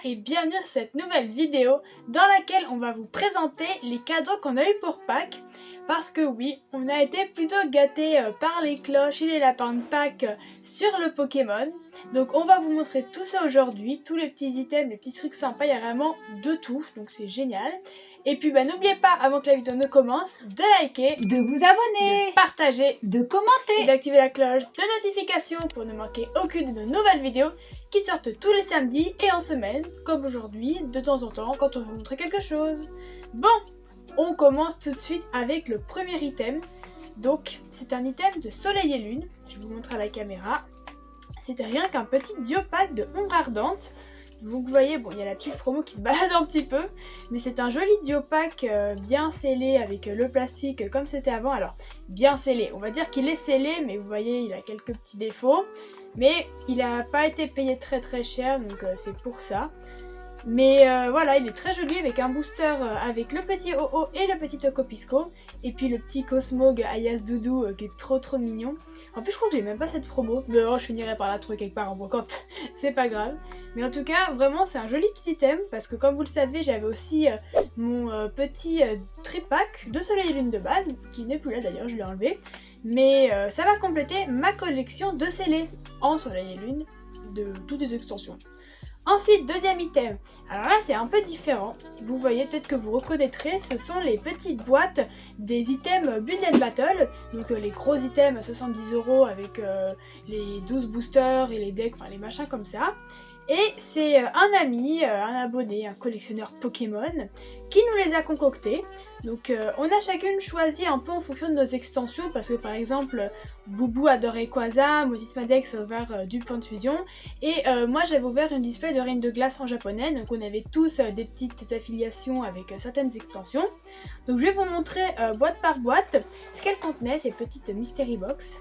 et bienvenue sur cette nouvelle vidéo dans laquelle on va vous présenter les cadeaux qu'on a eu pour Pâques. Parce que oui, on a été plutôt gâtés par les cloches et les lapins de Pâques sur le Pokémon. Donc on va vous montrer tout ça aujourd'hui, tous les petits items, les petits trucs sympas, il y a vraiment de tout, donc c'est génial. Et puis n'oubliez pas, avant que la vidéo ne commence, de liker, de vous abonner, de partager, de commenter et d'activer la cloche de notification pour ne manquer aucune de nos nouvelles vidéos qui sortent tous les samedis et en semaine, comme aujourd'hui, de temps en temps, quand on vous montre quelque chose. Bon, on commence tout de suite avec le premier item. Donc, c'est un item de Soleil et Lune. Je vous montre à la caméra. C'est rien qu'un petit Duo-Pack de Ombre Ardente. Vous voyez, bon, il y a la petite promo qui se balade un petit peu, mais c'est un joli Duo-Pack bien scellé avec le plastique comme c'était avant. Alors, bien scellé, on va dire qu'il est scellé, mais vous voyez, il a quelques petits défauts. Mais il n'a pas été payé très cher, donc c'est pour ça. Mais voilà, il est très joli avec un booster avec le petit OO et le petit Tocopisco. Et puis le petit Cosmog Ayas Doudou qui est trop mignon. En plus je crois que j'ai même pas cette promo. Mais oh, je finirai par la trouver quelque part en brocante. C'est pas grave. Mais en tout cas, vraiment c'est un joli petit item. Parce que comme vous le savez, j'avais aussi mon petit tripack de Soleil et Lune de base. Qui n'est plus là d'ailleurs, je l'ai enlevé. Mais ça va compléter ma collection de scellés en Soleil et Lune de toutes les extensions. Ensuite, deuxième item. Alors là, c'est un peu différent. Vous voyez, peut-être que vous reconnaîtrez, ce sont les petites boîtes des items Build and Battle. Donc les gros items à 70 € avec les 12 boosters et les decks, enfin les machins comme ça. Et c'est un ami, un abonné, un collectionneur Pokémon qui nous les a concoctés. Donc on a chacune choisi un peu en fonction de nos extensions parce que par exemple Boubou adore Rayquaza, Motismadex a ouvert du point de fusion et moi j'avais ouvert une display de Reine de Glace en japonais, donc on avait tous des petites affiliations avec certaines extensions. Donc je vais vous montrer boîte par boîte ce qu'elles contenaient, ces petites mystery box.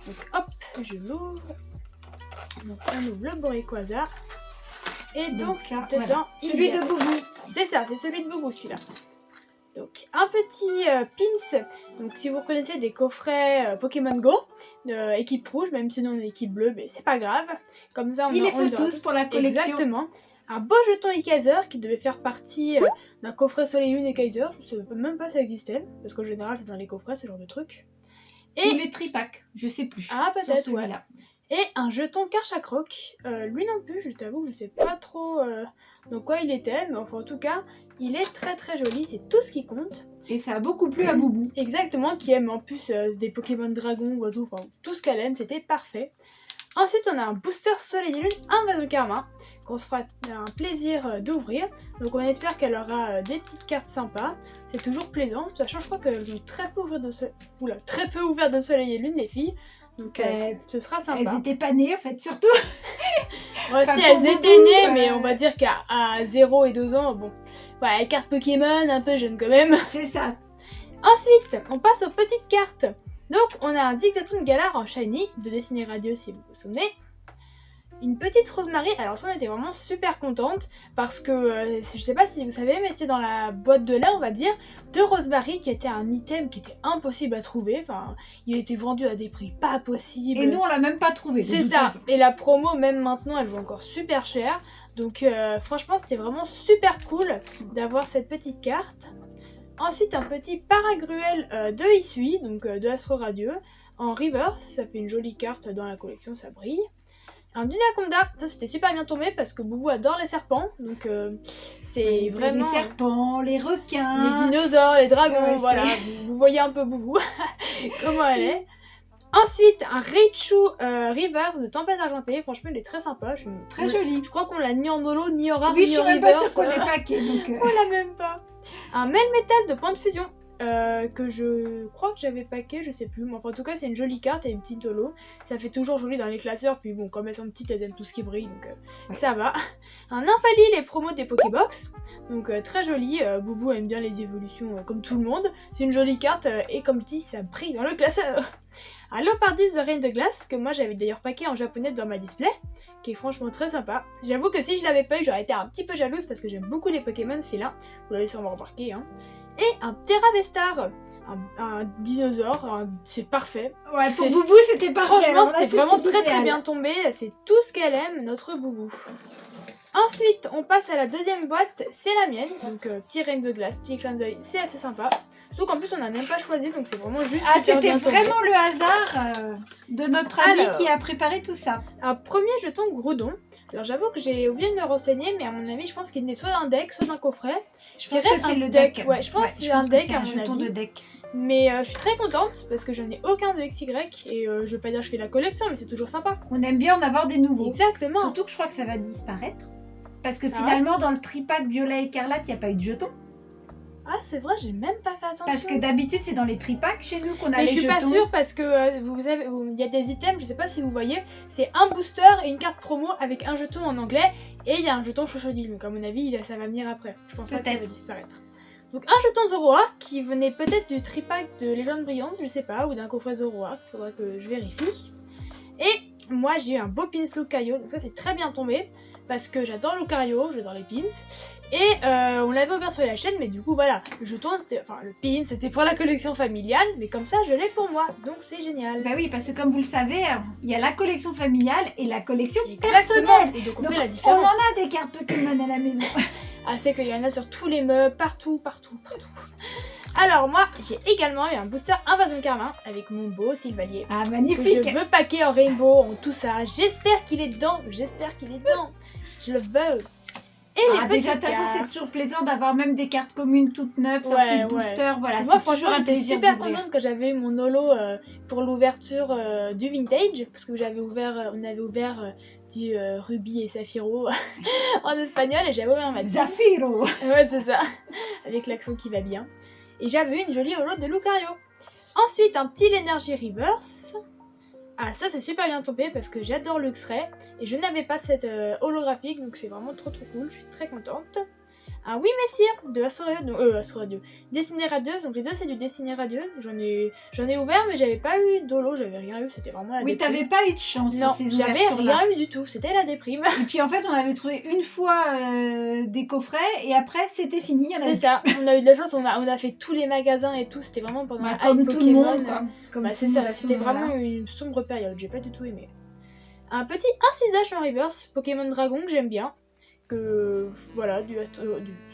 Donc hop, je l'ouvre. Donc on ouvre le beau Rayquaza. Et donc là, dedans, voilà. Celui de Boubou. C'est ça, c'est celui de Boubou celui-là. Donc un petit pins, donc si vous reconnaissez des coffrets Pokémon Go, équipe rouge, même si nous on est équipe bleue, mais c'est pas grave. Comme ça on les faut tous pour la collection. Exactement. Un beau jeton e-Kaiser qui devait faire partie d'un coffret Soleil Lune et Kaiser. Je ne savais même pas si ça existait, parce qu'en général c'est dans les coffrets ce genre de truc. Et les tripack, je sais plus. Ah peut-être, ouais. Et un jeton Karchakroc. Lui non plus, je t'avoue que je sais pas trop dans quoi il était, mais enfin en tout cas, il est très joli, c'est tout ce qui compte. Et ça a beaucoup plu à Boubou. Exactement, qui aime en plus des Pokémon Dragon, oiseaux, enfin tout ce qu'elle aime, c'était parfait. Ensuite, on a un booster Soleil et Lune, un vase de karma, qu'on se fera un plaisir d'ouvrir. Donc on espère qu'elle aura des petites cartes sympas. C'est toujours plaisant, sachant je crois qu'elles ont très peu ouvert de Soleil et Lune, les filles. Donc ce sera sympa. Elles étaient pas nées en fait, surtout. Ouais, si elles étaient nées, mais on va dire qu'à 0 et 2 ans, bon. Voilà, les cartes Pokémon, un peu jeunes quand même. C'est ça. Ensuite, on passe aux petites cartes. Donc, on a un Zigzagoon Galar en shiny, de Dessiné Radio si vous vous souvenez. Une petite Rosemary, alors ça on était vraiment super contente parce que je sais pas si vous savez mais c'est dans la boîte de lait on va dire de Rosemary qui était un item qui était impossible à trouver, enfin il était vendu à des prix pas possibles. Et nous on l'a même pas trouvé. C'est ça, et la promo même maintenant elle vaut encore super cher donc franchement c'était vraiment super cool d'avoir cette petite carte. Ensuite un petit Paragruel de Isui, donc de Astro Radieux en reverse, ça fait une jolie carte dans la collection, ça brille. Un Dunaconda, ça c'était super bien tombé parce que Boubou adore les serpents, donc c'est vraiment... Les serpents, les requins... Les dinosaures, les dragons, voilà, vous voyez un peu Boubou, comment elle est. Ensuite, un Raichu Reverse de Tempête Argentée, franchement il est très sympa. Très joli. Je crois qu'on l'a ni en holo, ni en rare, oui, ni en reverse. Oui, je suis même pas sûre qu'on l'ait paqué, donc... On l'a même pas. Un Melmetal de Point de Fusion. Que je crois que j'avais paqué, je sais plus, mais enfin en tout cas c'est une jolie carte et une petite holo, ça fait toujours joli dans les classeurs, puis bon comme elles sont petites elles aiment tout ce qui brille donc ça va. Un Infali, les promos des Pokébox, donc très joli, Boubou aime bien les évolutions comme tout le monde, c'est une jolie carte et comme je dis ça brille dans le classeur. Un Lopardus de Reine de Glace, que moi j'avais d'ailleurs paqué en japonais dans ma display, qui est franchement très sympa. J'avoue que si je l'avais pas eu j'aurais été un petit peu jalouse parce que j'aime beaucoup les Pokémon félins, vous l'avez sûrement remarqué hein. Et un Terravestar, un dinosaure, c'est parfait. Ouais, pour Boubou c'était parfait. Franchement c'était vraiment très bien tombé, c'est tout ce qu'elle aime, notre Boubou. Ensuite, on passe à la deuxième boîte, c'est la mienne. Donc, petit rayon de glace, petit clin d'œil, c'est assez sympa. Surtout qu'en plus, on n'a même pas choisi, donc c'est vraiment juste. Ah, super c'était bien tombé. vraiment le hasard de notre ami Alors. qui a préparé tout ça. Alors, premier jeton Groudon. Alors, j'avoue que j'ai oublié de me renseigner, mais à mon avis, je pense qu'il est soit d'un deck, soit d'un coffret. Je pense dirais que c'est un le deck. Ouais, je pense que c'est un deck, à mon jeton avis. de deck. Mais je suis très contente parce que je n'ai aucun de XY et je veux pas dire que je fais la collection, mais c'est toujours sympa. On aime bien en avoir des nouveaux. Exactement. Surtout que je crois que ça va disparaître. Parce que Ah finalement, dans le tripack violet écarlate, il n'y a pas eu de jetons. Ah, c'est vrai, j'ai même pas fait attention. Parce que d'habitude, c'est dans les tripacks chez nous qu'on a mais les je suis jetons. pas sûre parce que il y a des items, je sais pas si vous voyez, c'est un booster et une carte promo avec un jeton en anglais et il y a un jeton chochodile. Donc à mon avis, ça va venir après. Je pense pas que ça va disparaître. Donc un jeton Zoroark qui venait peut-être du tripack de Légende Brillante, je sais pas, ou d'un coffret Zoroark, il faudra que je vérifie. Et moi j'ai eu un beau pins Lucario, donc ça c'est très bien tombé parce que j'adore Lucario, j'adore les pins. Et on l'avait ouvert sur la chaîne, mais du coup voilà, le jeton, le pin c'était pour la collection familiale, mais comme ça je l'ai pour moi, donc c'est génial. Bah oui, parce que comme vous le savez, il y a la collection familiale et la collection Exactement. personnelle. Et donc on Donc, fait la on différence. en a des cartes Pokémon à la maison. Ah, c'est qu'il y en a sur tous les meubles, partout. Alors moi, j'ai également eu un booster Invasion Carmin avec mon beau Sylvalier. Ah, Que magnifique. je veux packer en rainbow, en tout ça. J'espère qu'il est dedans, Je le veux. Et les Déjà, de petites toute façon, c'est cartes. toujours plaisant d'avoir même des cartes communes toutes neuves, sorties de booster. Voilà, Moi, c'est franchement, toujours un j'étais plaisir super d'ouvrir. contente que j'avais eu mon holo pour l'ouverture du vintage, parce que on avait ouvert du Ruby et Saphiro en espagnol, et j'avais ouvert ma team. Zafiro. Ouais, c'est ça, avec l'accent qui va bien. Et j'avais eu une jolie holo de Lucario. Ensuite, un petit L'Energy Reverse. Ah, ça c'est super bien tombé parce que j'adore Luxray et je n'avais pas cette holographique, donc c'est vraiment trop cool, je suis très contente. Un Oui Messire de Astro Radio, Dessiné Radieuse, donc les deux c'est du Dessiné Radieuse, j'en ai ouvert mais j'avais pas eu d'holo, j'avais rien eu, c'était vraiment la Oui, déprime. t'avais pas eu de chance Non, sur ces j'avais ouvertures-là. rien eu du tout, c'était la déprime. Et puis en fait, on avait trouvé une fois des coffrets et après, c'était fini. Il y en avait C'est ça, on a eu de la chance, on a fait tous les magasins et tout, c'était vraiment pendant la comme hype tout Pokémon. le monde, quoi. Comme Bah, tout c'est le monde ça, à ce c'était moment-là. vraiment une sombre période, j'ai pas du tout aimé. Un petit incisage en reverse, Pokémon Dragon que j'aime bien, que voilà, du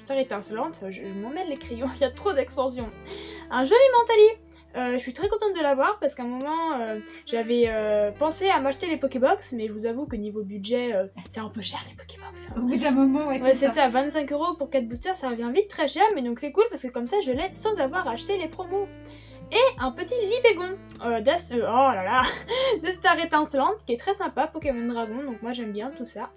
Star étincelante, je m'emmêle les crayons, il y a trop d'extensions. Un joli Mentali, je suis très contente de l'avoir parce qu'à un moment j'avais pensé à m'acheter les Pokébox, mais je vous avoue que niveau budget c'est un peu cher les Pokébox. Au bout d'un moment, ouais, Ouais, c'est ça, 25 € pour 4 boosters, ça revient vite très cher, mais donc c'est cool parce que comme ça je l'ai sans avoir acheté les promos. Et un petit Libégon de Star étincelante qui est très sympa, Pokémon Dragon, donc moi j'aime bien tout ça.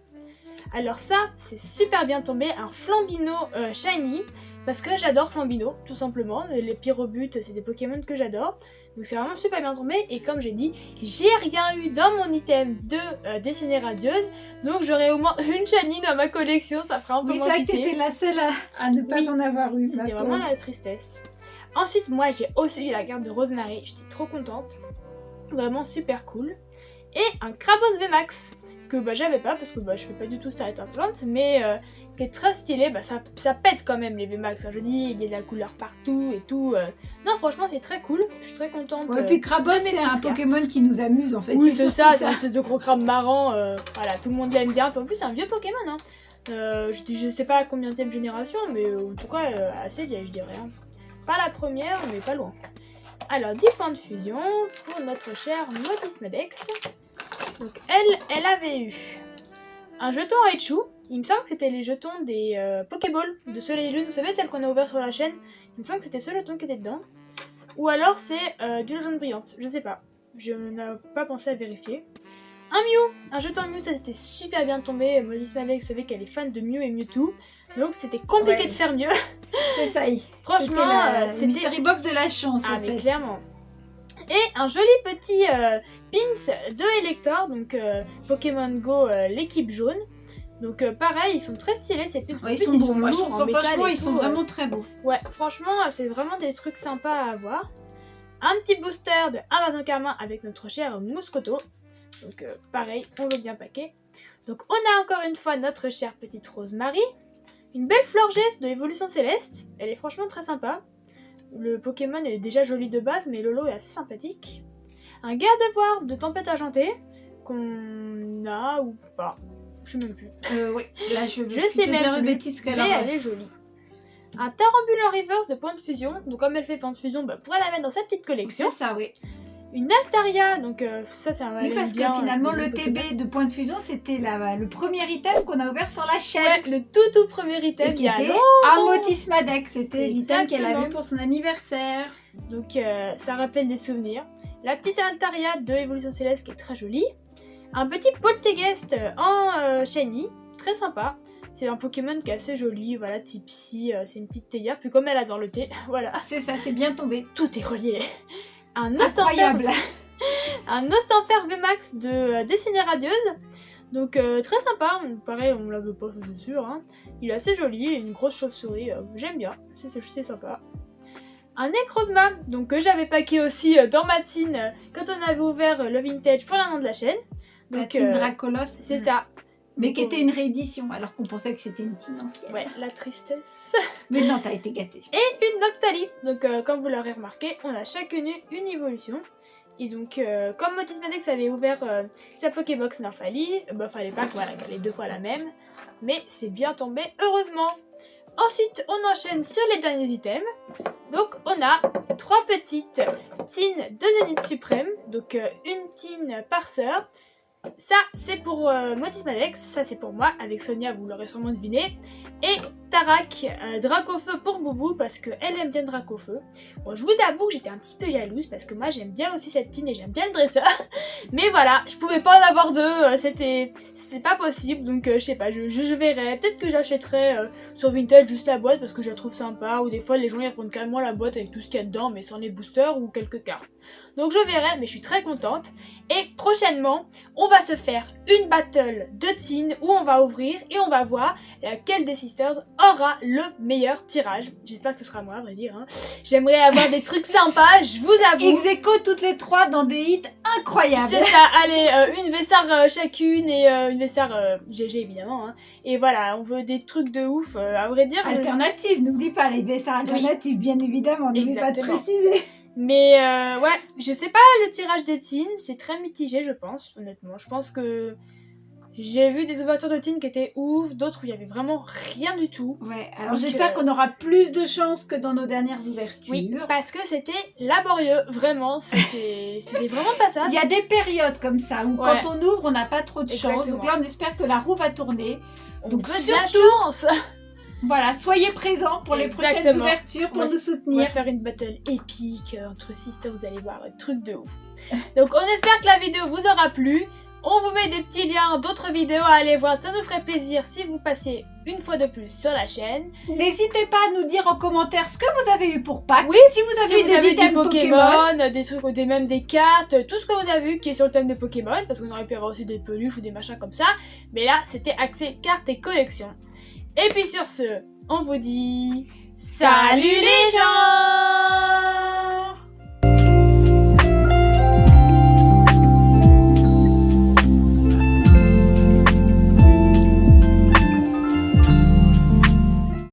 Alors ça, c'est super bien tombé, un Flambino Shiny, parce que j'adore Flambino, tout simplement. Les Pyrobutes, c'est des Pokémon que j'adore. Donc c'est vraiment super bien tombé, et comme j'ai dit, j'ai rien eu dans mon item de Dessinée Radieuse, donc j'aurai au moins une Shiny dans ma collection, ça fera un peu Oui, c'est moins vrai que pitié. t'étais la seule à ne pas Oui. en avoir eu. C'était vraiment la tristesse. Ensuite, moi, j'ai aussi eu la carte de Rosemary. J'étais trop contente. Vraiment super cool. Et un Crabos VMAX. Que j'avais pas parce que je fais pas du tout Star étincelante. Mais qui est très stylé. Ça pète quand même les VMAX. Hein. Je dis, il y a de la couleur partout et tout. Non, franchement, c'est très cool. Je suis très contente. Ouais, puis Crabos, de mes c'est un petites cartes. Pokémon qui nous amuse en fait. Oui, c'est surtout ça. C'est une espèce de gros crabe marrant. Voilà, tout le monde l'aime bien. Puis en plus, c'est un vieux Pokémon. Hein. Je sais pas combien de génération. Mais en tout cas, assez vieille, je dirais. Hein. Pas la première, mais pas loin. Alors, 10 points de fusion pour notre chère Modismedex. Donc, elle avait eu un jeton Raichu. Il me semble que c'était les jetons des Pokéballs de Soleil et Lune. Vous savez, celle qu'on a ouvert sur la chaîne. Il me semble que c'était ce jeton qui était dedans. Ou alors, c'est du Légende Brillante. Je sais pas. Je n'ai pas pensé à vérifier. Un Mew. Un jeton Mew, ça c'était super bien tombé. Modismedex, vous savez qu'elle est fan de Mew et Mewtwo. Donc, c'était compliqué de faire mieux. C'est ça. Franchement, c'était Mystery Box de la chance Ah en mais fait. clairement. Et un joli petit pins de Elector, donc Pokémon Go, l'équipe jaune. Donc pareil, ils sont très stylés ces pins. En Ouais, ils plus, sont bons. Moi, je lourds trouve en que métal franchement, et ils sont tout, vraiment très beaux. Ouais, franchement, c'est vraiment des trucs sympas à avoir. Un petit booster de Amazon Carmin avec notre cher Mouscoto. Donc pareil, on veut bien paquer. Donc on a encore une fois notre chère petite Rosemary. Une belle Florges de Évolution Céleste. Elle est franchement très sympa. Le Pokémon est déjà joli de base, mais Lolo est assez sympathique. Un Gardevoir de Tempête Argentée, qu'on a ou pas. Je sais même plus. Oui, là je Je sais même dire une plus, bêtise qu'elle mais a. elle est jolie. Un Tarambulin reverse de point de fusion. Donc comme elle fait point de fusion, bah, pourrait la mettre dans sa petite collection. C'est ça, oui. Une Altaria, donc ça Oui, parce que finalement le TB de point de fusion, c'était le premier item qu'on a ouvert sur la chaîne. Ouais, le tout premier item qui il y a était longtemps. un Motismadex. C'était l'item qu'elle Exactement. avait pour son anniversaire. Donc ça rappelle des souvenirs. La petite Altaria de Évolution Céleste qui est très jolie. Un petit Poltegeist en shiny, très sympa. C'est un Pokémon qui est assez joli, voilà, type Psy, c'est une petite théière, puis comme elle adore le thé, voilà. C'est ça, c'est bien tombé. Tout est relié. Un Incroyable. Un Ostenfer VMAX de Dessinée Radieuse. Donc très sympa, pareil on lave pas, ça c'est sûr. Hein. Il est assez joli, une grosse chauve-souris, j'aime bien, c'est sympa. Un Necrozma, donc que j'avais packé aussi dans ma tin quand on avait ouvert le vintage pour l'un an de la chaîne. Donc, Donc tin Dracolos. c'est ça. Mais Donc, qui était une réédition, alors qu'on pensait que c'était une tin ancienne. Ouais, la tristesse. Mais non, t'as été gâtée. Et une Noctali. Donc comme vous l'aurez remarqué, on a chacune une évolution. Et donc comme Motismadex avait ouvert sa Pokébox Nymphalie, bah fallait pas voilà, qu'elle ait deux fois la même. Mais c'est bien tombé, heureusement. Ensuite, on enchaîne sur les derniers items. Donc on a 3 petites tines de Zénith Suprême. Donc une tine par sœur. Ça, c'est pour Motismadex, ça c'est pour moi, avec Sonia, vous l'aurez sûrement deviné. Et Tarak, Dracofeu pour Boubou, parce qu'elle aime bien Dracofeu. Bon, je vous avoue que j'étais un petit peu jalouse, parce que moi j'aime bien aussi cette tine et j'aime bien le dresseur. Mais voilà, je pouvais pas en avoir deux, c'était pas possible, donc je sais pas, je verrai. Peut-être que j'achèterai sur Vintage juste la boîte, parce que je la trouve sympa, ou des fois les gens ils revendent carrément la boîte avec tout ce qu'il y a dedans, mais sans les boosters ou quelques cartes. Donc je verrai, mais je suis très contente. Et prochainement, on va se faire une battle de tin où on va ouvrir et on va voir laquelle des sisters aura le meilleur tirage. J'espère que ce sera moi, à vrai dire. Hein. J'aimerais avoir des trucs sympas, je vous avoue. Ex-aequo toutes les 3 dans des hits incroyables. C'est ça, allez, une Vessar chacune et une Vessar GG évidemment. Hein. Et voilà, on veut des trucs de ouf, à vrai dire. Alternative, n'oublie pas les Vessar alternatives, bien évidemment, n'oublie pas de préciser. Mais ouais, je sais pas le tirage des teens, c'est très mitigé je pense, honnêtement. Je pense que j'ai vu des ouvertures de teens qui étaient ouf, d'autres où il y avait vraiment rien du tout. Ouais, alors j'espère qu'on aura plus de chance que dans nos dernières ouvertures. Oui, parce que c'était laborieux, vraiment, c'était vraiment pas ça. Il y a des périodes comme ça où quand on ouvre on n'a pas trop de chance, donc là on espère que la roue va tourner. Donc veut de la chance. Voilà, soyez présents pour les prochaines ouvertures pour nous soutenir. On va se faire une battle épique entre sisters, vous allez voir, un truc de ouf. Donc on espère que la vidéo vous aura plu. On vous met des petits liens d'autres vidéos à aller voir, ça nous ferait plaisir si vous passez une fois de plus sur la chaîne. N'hésitez pas à nous dire en commentaire ce que vous avez eu pour Pâques. Oui, si vous avez eu des items Pokémon, des trucs, même des cartes, tout ce que vous avez eu qui est sur le thème de Pokémon, parce qu'on aurait pu avoir aussi des peluches ou des machins comme ça. Mais là, c'était axé cartes et collection. Et puis sur ce, on vous dit salut les gens!